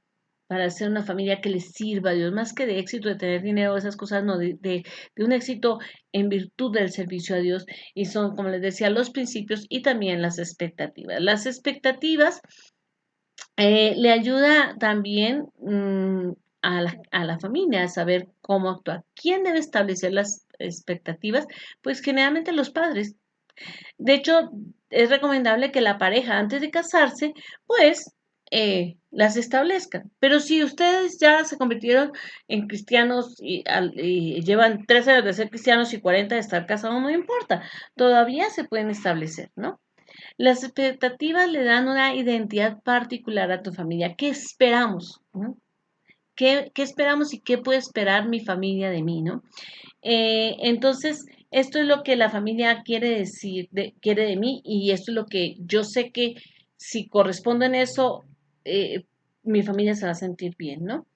[SPEAKER 1] para ser una familia que les sirva a Dios, más que de éxito, de tener dinero, esas cosas, no, de un éxito en virtud del servicio a Dios. Y son, como les decía, los principios y también las expectativas. Las expectativas le ayuda también a la familia a saber cómo actuar. ¿Quién debe establecer las expectativas? Pues generalmente los padres. De hecho, es recomendable que la pareja, antes de casarse, pues las establezcan. Pero si ustedes ya se convirtieron en cristianos y llevan 13 años de ser cristianos y 40 de estar casados, no importa, todavía se pueden establecer, ¿no? Las expectativas le dan una identidad particular a tu familia. ¿Qué esperamos? ¿No? ¿Qué esperamos y qué puede esperar mi familia de mí, ¿no? Entonces, esto es lo que la familia quiere decir, quiere de mí, y esto es lo que yo sé que si correspondo en eso, eh, mi familia se va a sentir bien, ¿no?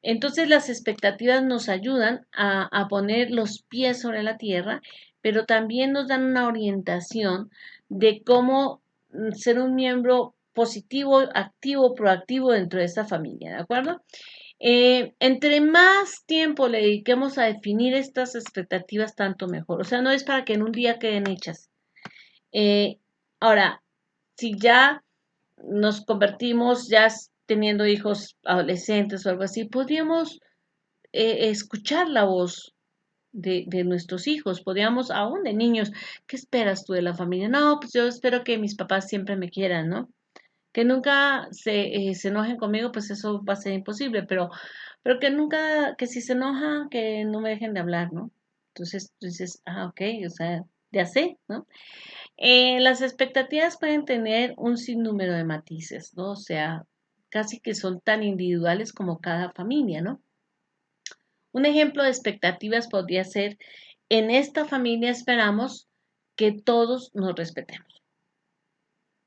[SPEAKER 1] Entonces, las expectativas nos ayudan a poner los pies sobre la tierra, pero también nos dan una orientación de cómo ser un miembro positivo, activo, proactivo dentro de esta familia, ¿de acuerdo? Entre más tiempo le dediquemos a definir estas expectativas, tanto mejor. O sea, no es para que en un día queden hechas. Eh, Ahora, si ya nos convertimos, teniendo hijos adolescentes o algo así, podríamos escuchar la voz de nuestros hijos, podríamos, aún de niños, ¿qué esperas tú de la familia? No, pues yo espero que mis papás siempre me quieran, ¿no? Que nunca se enojen conmigo, pues eso va a ser imposible, pero que nunca, que si se enojan, que no me dejen de hablar, ¿no? Entonces tú dices, ok, o sea, ya sé, ¿no? Las expectativas pueden tener un sinnúmero de matices, ¿no? O sea, casi que son tan individuales como cada familia, ¿no? Un ejemplo de expectativas podría ser, en esta familia esperamos que todos nos respetemos.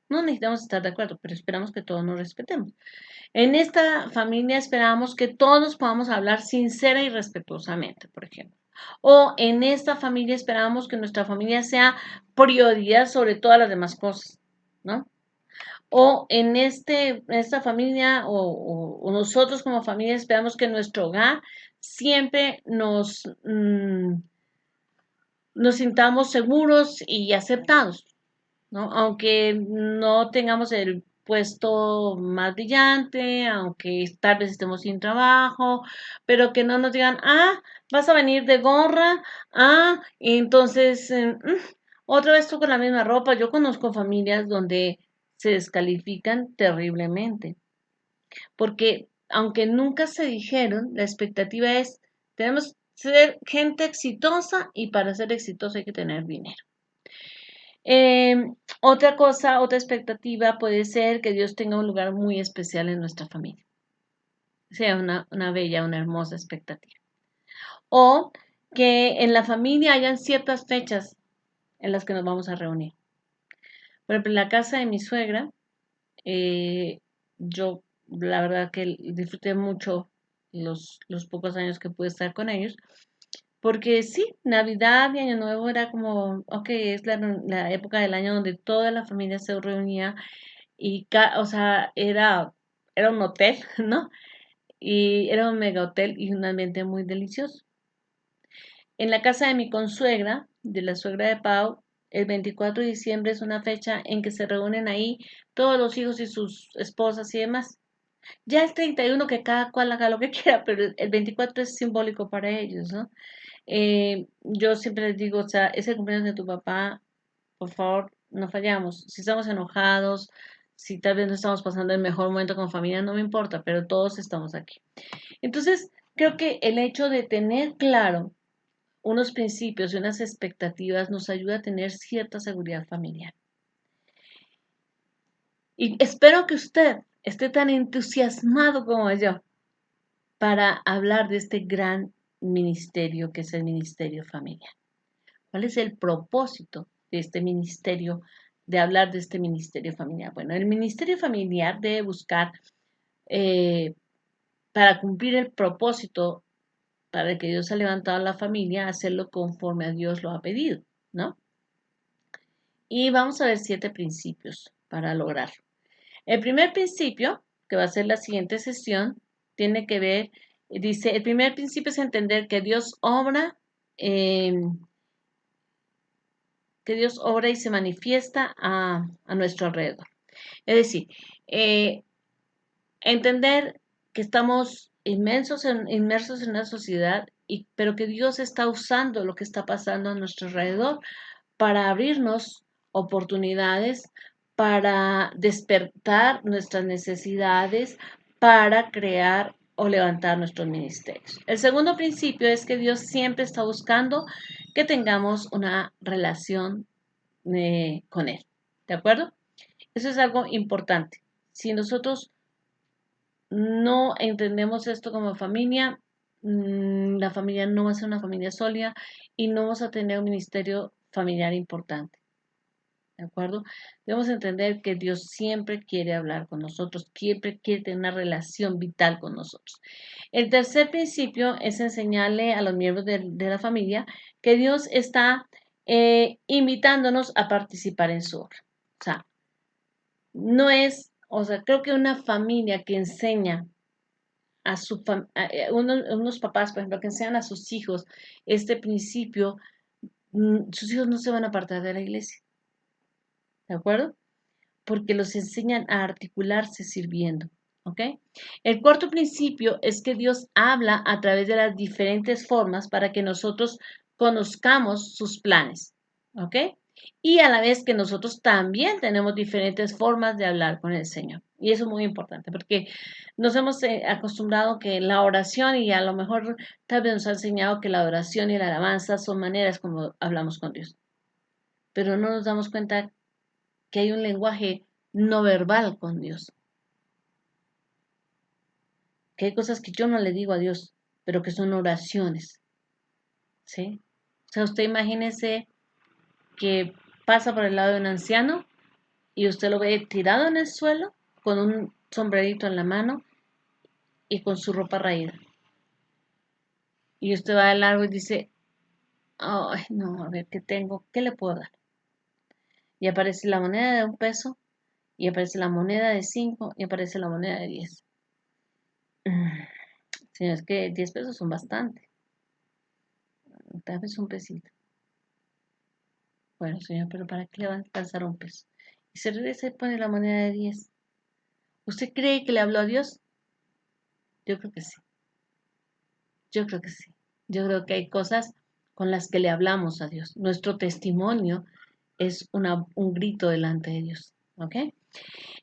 [SPEAKER 1] No necesitamos estar de acuerdo, pero esperamos que todos nos respetemos. En esta familia esperamos que todos podamos hablar sincera y respetuosamente, por ejemplo. O en esta familia esperamos que nuestra familia sea prioridad sobre todas las demás cosas, ¿no? O en esta familia o nosotros como familia esperamos que nuestro hogar siempre nos sintamos seguros y aceptados, ¿no? Aunque no tengamos el puesto más brillante, aunque tal vez estemos sin trabajo, pero que no nos digan, vas a venir de gorra, y entonces, otra vez tú con la misma ropa. Yo conozco familias donde se descalifican terriblemente, porque aunque nunca se dijeron, la expectativa es, tenemos que ser gente exitosa y para ser exitoso hay que tener dinero. Otra cosa, otra expectativa puede ser que Dios tenga un lugar muy especial en nuestra familia. Sea una bella, una hermosa expectativa. O que en la familia hayan ciertas fechas en las que nos vamos a reunir. Por ejemplo, en la casa de mi suegra, eh, yo la verdad que disfruté mucho los pocos años que pude estar con ellos. Porque sí, Navidad y Año Nuevo era como, ok, es la época del año donde toda la familia se reunía y, o sea, era un hotel, ¿no? Y era un mega hotel y un ambiente muy delicioso. En la casa de mi consuegra, de la suegra de Pau, el 24 de diciembre es una fecha en que se reúnen ahí todos los hijos y sus esposas y demás. Ya el 31 que cada cual haga lo que quiera, pero el 24 es simbólico para ellos, ¿no? Yo siempre les digo, o sea, es el cumpleaños de tu papá, por favor, no fallamos. Si estamos enojados, si tal vez no estamos pasando el mejor momento con familia, no me importa, pero todos estamos aquí. Entonces, creo que el hecho de tener claro unos principios y unas expectativas nos ayuda a tener cierta seguridad familiar. Y espero que usted esté tan entusiasmado como yo para hablar de este gran ministerio que es el ministerio familiar. ¿Cuál es el propósito de este ministerio de hablar de este ministerio familiar? Bueno, el ministerio familiar debe buscar eh, para cumplir el propósito para el que Dios ha levantado a la familia, hacerlo conforme a Dios lo ha pedido, ¿no? Y vamos a ver 7 principios para lograrlo. El primer principio, que va a ser la siguiente sesión, tiene que ver, dice, el primer principio es entender eh, que Dios obra y se manifiesta a nuestro alrededor. Es decir, eh, entender que estamos inmersos en una sociedad, pero que Dios está usando lo que está pasando a nuestro alrededor para abrirnos oportunidades, para despertar nuestras necesidades, para crear o levantar nuestros ministerios. El segundo principio es que Dios siempre está buscando que tengamos una relación con Él. ¿De acuerdo? Eso es algo importante. Si nosotros no entendemos esto como familia, la familia no va a ser una familia sólida y no vamos a tener un ministerio familiar importante. ¿De acuerdo? Debemos entender que Dios siempre quiere hablar con nosotros, siempre quiere tener una relación vital con nosotros. El tercer principio es enseñarle a los miembros de la familia que Dios está invitándonos a participar en su obra. O sea, no es, o sea, creo que una familia que enseña a unos papás, por ejemplo, que enseñan a sus hijos este principio, sus hijos no se van a apartar de la iglesia. ¿De acuerdo? Porque los enseñan a articularse sirviendo. ¿Ok? El cuarto principio es que Dios habla a través de las diferentes formas para que nosotros conozcamos sus planes. ¿Ok? Y a la vez que nosotros también tenemos diferentes formas de hablar con el Señor. Y eso es muy importante porque nos hemos acostumbrado que la oración y a lo mejor tal vez nos ha enseñado que la oración y la alabanza son maneras como hablamos con Dios. Pero no nos damos cuenta que hay un lenguaje no verbal con Dios. Que hay cosas que yo no le digo a Dios, pero que son oraciones. ¿Sí? O sea, usted imagínese que pasa por el lado de un anciano y usted lo ve tirado en el suelo con un sombrerito en la mano y con su ropa raída. Y usted va de largo y dice, ay, no, a ver, ¿qué tengo? ¿Qué le puedo dar? Y aparece la moneda de 1 peso, y aparece la moneda de 5, y aparece la moneda de 10. Si es que 10 pesos son bastante. Tal vez 1 pesito. Bueno, señor, pero ¿para qué le va a alcanzar 1 peso? Y se regresa y pone la moneda de 10. ¿Usted cree que le habló a Dios? Yo creo que sí. Yo creo que sí. Yo creo que hay cosas con las que le hablamos a Dios. Nuestro testimonio es un grito delante de Dios. ¿Ok?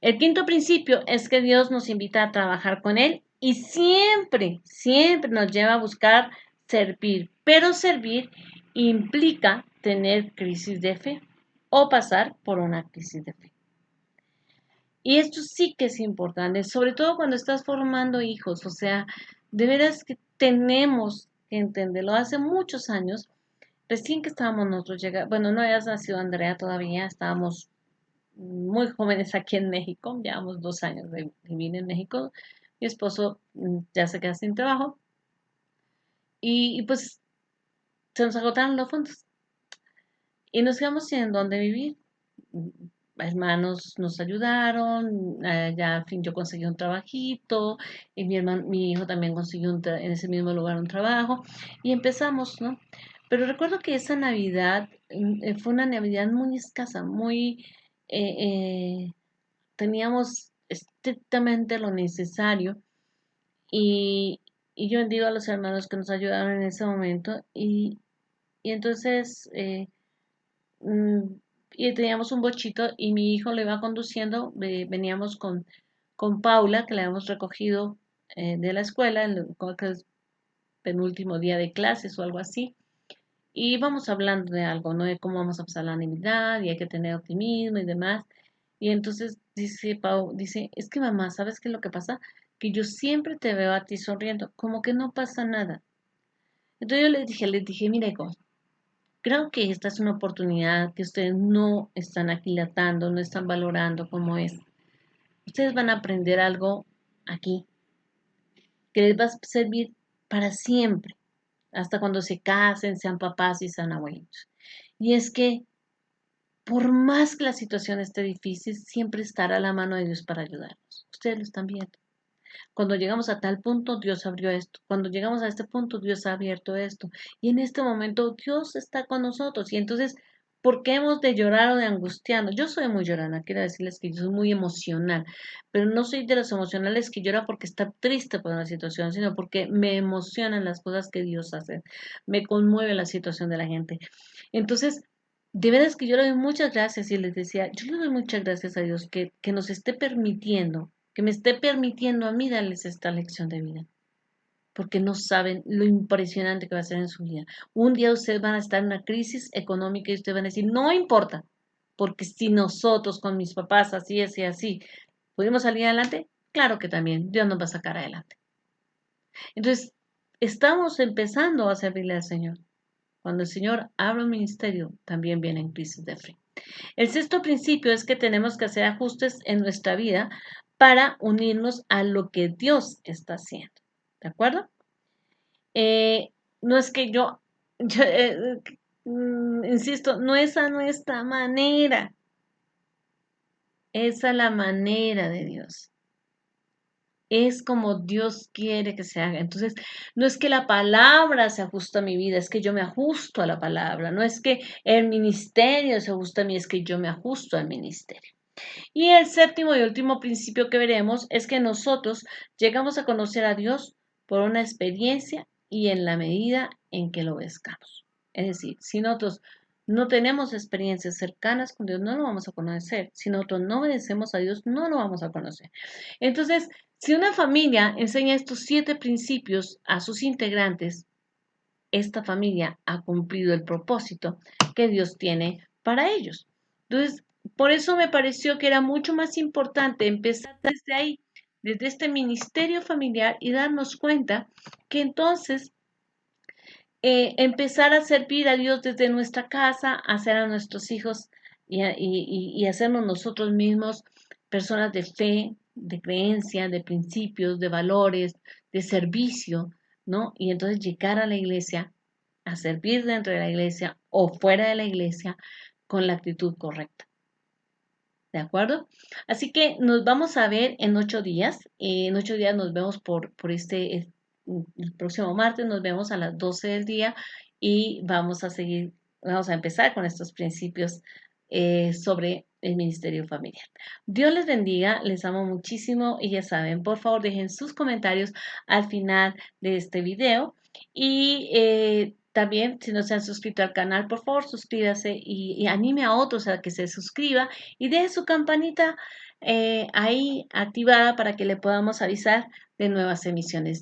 [SPEAKER 1] El quinto principio es que Dios nos invita a trabajar con Él y siempre, siempre nos lleva a buscar servir. Pero servir implica tener crisis de fe o pasar por una crisis de fe. Y esto sí que es importante, sobre todo cuando estás formando hijos. O sea, de veras que tenemos que entenderlo. Hace muchos años, recién que estábamos nosotros llegando, bueno, no habías nacido Andrea todavía, estábamos muy jóvenes aquí en México, llevamos 2 años de vivir en México. Mi esposo ya se queda sin trabajo y pues se nos agotaron los fondos y nos quedamos sin dónde vivir. Mm, Hermanos nos ayudaron, ya al fin yo conseguí un trabajito y mi hijo también consiguió en ese mismo lugar un trabajo y empezamos, ¿no? Pero recuerdo que esa Navidad fue una Navidad muy escasa, muy teníamos estrictamente lo necesario y, y yo bendigo a los hermanos que nos ayudaron en ese momento y entonces mm, y teníamos un bochito y mi hijo lo iba conduciendo, veníamos con Paula que la habíamos recogido de la escuela, creo que es penúltimo día de clases o algo así. Y íbamos hablando de algo, ¿no? De cómo vamos a pasar la Navidad y hay que tener optimismo y demás. Y entonces dice Pau, dice, es que mamá, ¿sabes qué es lo que pasa? Que yo siempre te veo a ti sonriendo, como que no pasa nada. Entonces yo le dije, mira, hijo, Creo que esta es una oportunidad que ustedes no están aquilatando, no están valorando como es. Ustedes van a aprender algo aquí que les va a servir para siempre, hasta cuando se casen, sean papás y sean abuelos. Y es que por más que la situación esté difícil, siempre estará la mano de Dios para ayudarnos. Ustedes lo están viendo. Cuando llegamos a tal punto, Dios abrió esto. Cuando llegamos a este punto, Dios ha abierto esto. Y en este momento, Dios está con nosotros. Y entonces, ¿por qué hemos de llorar o de angustiarnos? Yo soy muy llorona, quiero decirles que yo soy muy emocional, pero no soy de los emocionales que llora porque está triste por una situación, sino porque me emocionan las cosas que Dios hace. Me conmueve la situación de la gente. Entonces, de veras que yo le doy muchas gracias y les decía, yo le doy muchas gracias a Dios que nos esté permitiendo, que me esté permitiendo a mí darles esta lección de vida, porque no saben lo impresionante que va a ser en su vida. Un día ustedes van a estar en una crisis económica y ustedes van a decir, no importa, porque si nosotros con mis papás así, así, así, pudimos salir adelante, claro que también Dios nos va a sacar adelante. Entonces, estamos empezando a servirle al Señor. Cuando el Señor abre un ministerio, también vienen crisis de fe. El sexto principio es que tenemos que hacer ajustes en nuestra vida para unirnos a lo que Dios está haciendo. ¿De acuerdo? No es que insisto, no es a nuestra manera, es a la manera de Dios. Es como Dios quiere que se haga. Entonces, no es que la palabra se ajusta a mi vida, es que yo me ajusto a la palabra. No es que el ministerio se ajusta a mí, es que yo me ajusto al ministerio. Y el séptimo y último principio que veremos es que nosotros llegamos a conocer a Dios por una experiencia y en la medida en que lo obedezcamos. Es decir, si nosotros no tenemos experiencias cercanas con Dios, no lo vamos a conocer. Si nosotros no obedecemos a Dios, no lo vamos a conocer. Entonces, si una familia enseña estos 7 principios a sus integrantes, esta familia ha cumplido el propósito que Dios tiene para ellos. Entonces, por eso me pareció que era mucho más importante empezar desde ahí, desde este ministerio familiar y darnos cuenta que entonces empezar a servir a Dios desde nuestra casa, hacer a nuestros hijos y hacernos nosotros mismos personas de fe, de creencia, de principios, de valores, de servicio, ¿no? Y entonces llegar a la iglesia, a servir dentro de la iglesia o fuera de la iglesia con la actitud correcta. ¿De acuerdo? Así que nos vamos a ver en 8 días. En 8 días nos vemos el próximo martes, nos vemos a las 12 del día y vamos a empezar con estos principios sobre el ministerio familiar. Dios les bendiga, les amo muchísimo y ya saben, por favor dejen sus comentarios al final de este video y también, si no se han suscrito al canal, por favor suscríbase y anime a otros a que se suscriban y deje su campanita ahí activada para que le podamos avisar de nuevas emisiones.